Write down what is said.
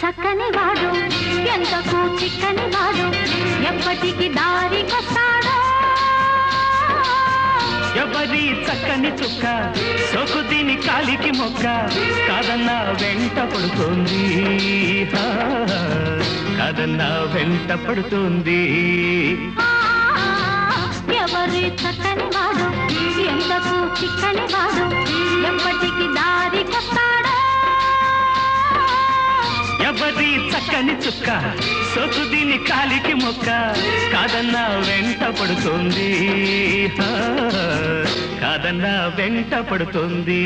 చక్కని వాడు ఎంతకు చిక్కని వాడు ఎప్పటికి దారికొస్తాడో ఎవరి చక్కని చుక్క సోకు దీని కాలికి మొక్క కాదన్న వెంట పడుతుంది కాదన్న వెంట పడుతుంది ఎవరి చక్కని వాడు ఎంతకు చిక్కని వాడు ఎప్పటికి దారికొస్తాడో ఎవరి చక్కని చుక్క సోకు దీని కాలికి మొక్క కాదన్న వెంట పడుతుంది కాదన్న వెంట పడుతుంది